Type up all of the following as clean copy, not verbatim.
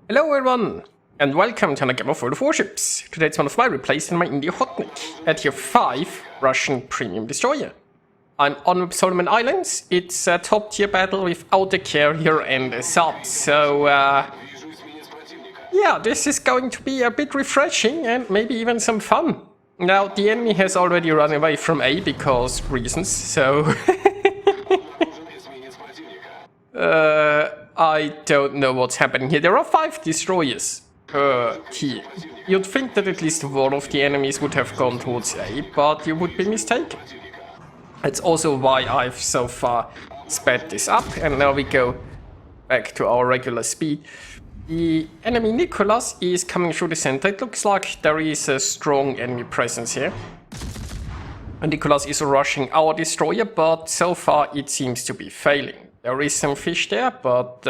Hello everyone, and welcome to another game of World of Warships. Today it's one of my replays in my indie Okhotnik at tier 5 Russian premium destroyer. I'm on Solomon Islands. It's a top tier battle without a carrier and a sub, so yeah, this is going to be a bit refreshing and maybe even some fun. Now, the enemy has already run away from A because reasons, so I don't know what's happening here. There are 5 destroyers per team. You'd think that at least one of the enemies would have gone towards A, but you would be mistaken. That's also why I've so far sped this up, and now we go back to our regular speed. The enemy Nicholas is coming through the center. It looks like there is a strong enemy presence here. And Nicholas is rushing our destroyer, but so far it seems to be failing. There is some fish there, but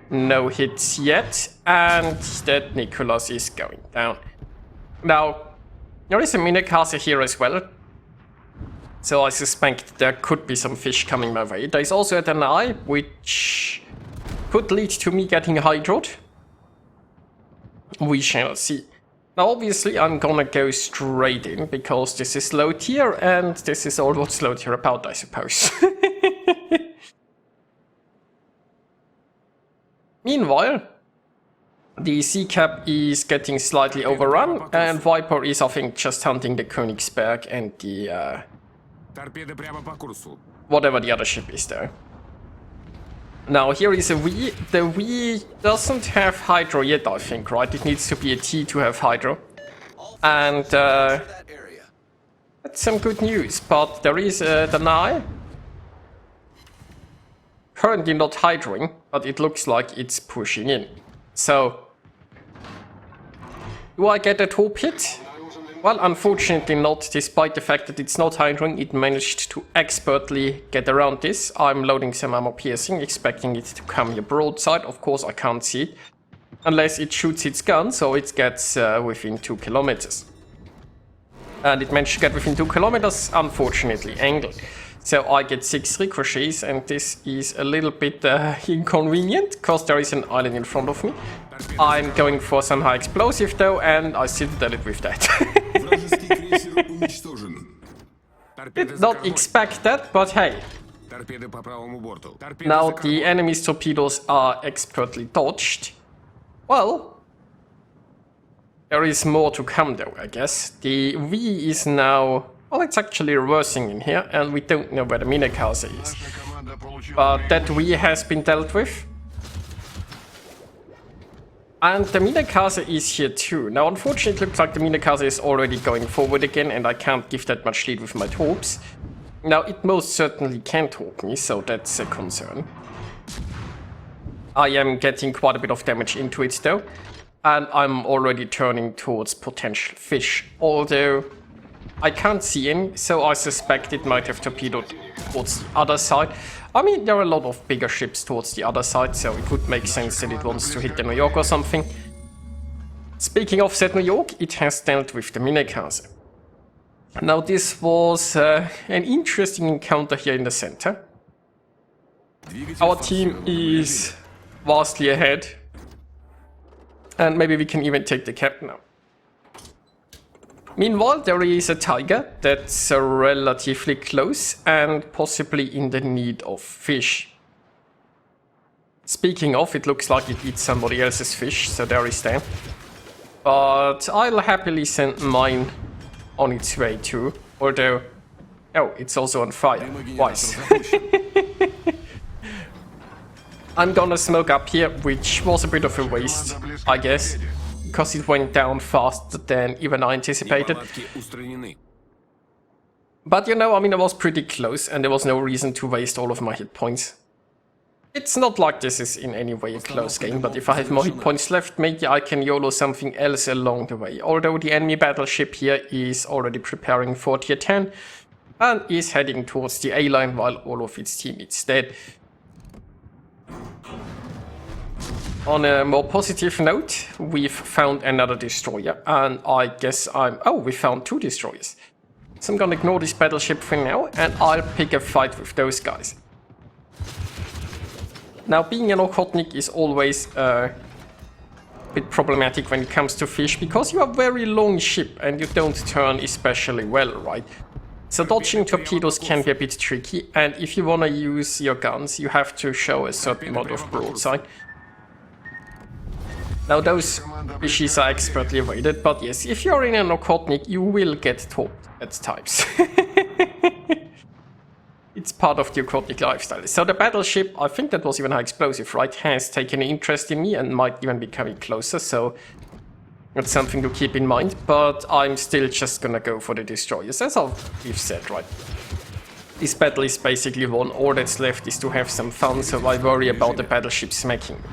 no hits yet, and that Nicholas is going down. Now, there is a Minekaze here as well, so I suspect there could be some fish coming my way. There is also a Danai, which could lead to me getting hydroed. We shall see. Now, obviously, I'm gonna go straight in, because this is low tier, and this is all what's low tier about, I suppose. Meanwhile, the sea cap is getting slightly overrun, and Viper is, I think, just hunting the Königsberg and the whatever the other ship is there. Now, here is a V. The V doesn't have Hydro yet, I think, right? It needs to be a T to have Hydro. And that's some good news, but there is a Danai. Currently not hydroing, but it looks like it's pushing in. So, do I get a top hit? Well, unfortunately not, despite the fact that it's not hydroing, it managed to expertly get around this. I'm loading some ammo piercing, expecting it to come here broadside. Of course, I can't see it, unless it shoots its gun, so it gets within 2 kilometers. And it managed to get within 2 kilometers, unfortunately angled. So I get 6 ricochets, and this is a little bit inconvenient, because there is an island in front of me. I'm going for some high explosive though, and I citadel it with that. Did not expect that, but hey. Now the enemy's torpedoes are expertly dodged. Well, there is more to come though, I guess. The V is now... well, it's actually reversing in here, and we don't know where the Minekaze is. But that V has been dealt with. And the Minekaze is here too. Now, unfortunately, it looks like the Minekaze is already going forward again, and I can't give that much lead with my torps. Now, it most certainly can torp me, so that's a concern. I am getting quite a bit of damage into it though, and I'm already turning towards potential fish, although I can't see any, so I suspect it might have torpedoed towards the other side. I mean, there are a lot of bigger ships towards the other side, so it would make sense that it wants to hit the New York or something. Speaking of said New York, it has dealt with the Minekaze. Now, this was an interesting encounter here in the center. Our team is vastly ahead, and maybe we can even take the cap now. Meanwhile, there is a tiger that's relatively close and possibly in the need of fish. Speaking of, it looks like it eats somebody else's fish, so there is that. But I'll happily send mine on its way too, although... oh, it's also on fire. Twice. I'm gonna smoke up here, which was a bit of a waste, I guess, because it went down faster than even I anticipated. But you know, I mean, I was pretty close, and there was no reason to waste all of my hit points. It's not like this is in any way a close game, but if I have more hit points left, maybe I can YOLO something else along the way. Although the enemy battleship here is already preparing for tier 10, and is heading towards the A line while all of its team is dead. On a more positive note, we've found another destroyer, and I guess oh, we found 2 destroyers. So I'm gonna ignore this battleship for now, and I'll pick a fight with those guys. Now, being an Okhotnik is always a bit problematic when it comes to fish, because you have very long ship and you don't turn especially well, right? So dodging torpedoes can be a bit tricky, and if you want to use your guns, you have to show a certain amount of broadside. Now those fishes are expertly avoided, but yes, if you're in an Okhotnik, you will get topped at times. It's part of the Okhotnik lifestyle. So the battleship, I think that was even high explosive, right, has taken an interest in me and might even be coming closer, so that's something to keep in mind. But I'm still just gonna go for the destroyers, as we've said, right? This battle is basically won. All that's left is to have some fun, so I worry about the battleship smacking me.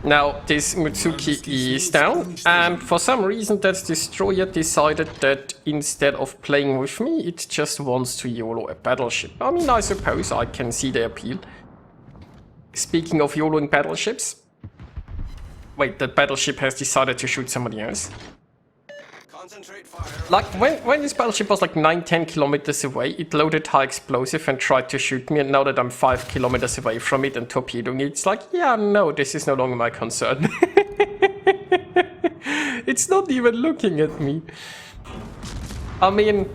Now, this Mutsuki is down, and for some reason that destroyer decided that instead of playing with me, it just wants to YOLO a battleship. I mean, I suppose I can see the appeal. Speaking of YOLOing battleships... Wait, that battleship has decided to shoot somebody else. Like, when this battleship was like 9-10 kilometers away, it loaded high explosive and tried to shoot me, and now that I'm 5 kilometers away from it and torpedoing it, it's like, yeah, no, this is no longer my concern. It's not even looking at me. I mean,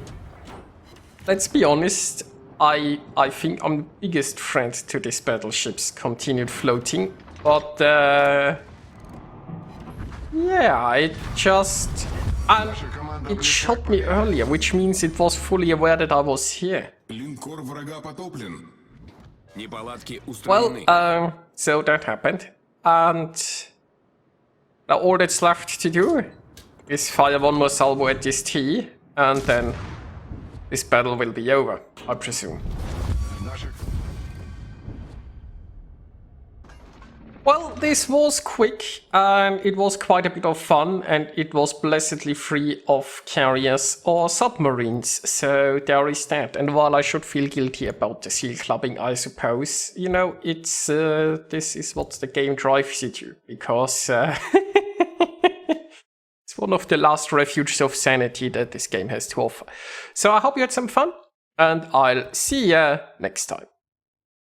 let's be honest, I think I'm the biggest threat to this battleship's continued floating, but yeah, it just... And it shot me earlier, which means it was fully aware that I was here. Well, so that happened. And now all that's left to do is fire one more salvo at this T, and then this battle will be over, I presume. Well, this was quick, and it was quite a bit of fun, and it was blessedly free of carriers or submarines, so there is that. And while I should feel guilty about the seal clubbing, I suppose, you know, it's this is what the game drives you to, because it's one of the last refuges of sanity that this game has to offer. So I hope you had some fun, and I'll see ya next time.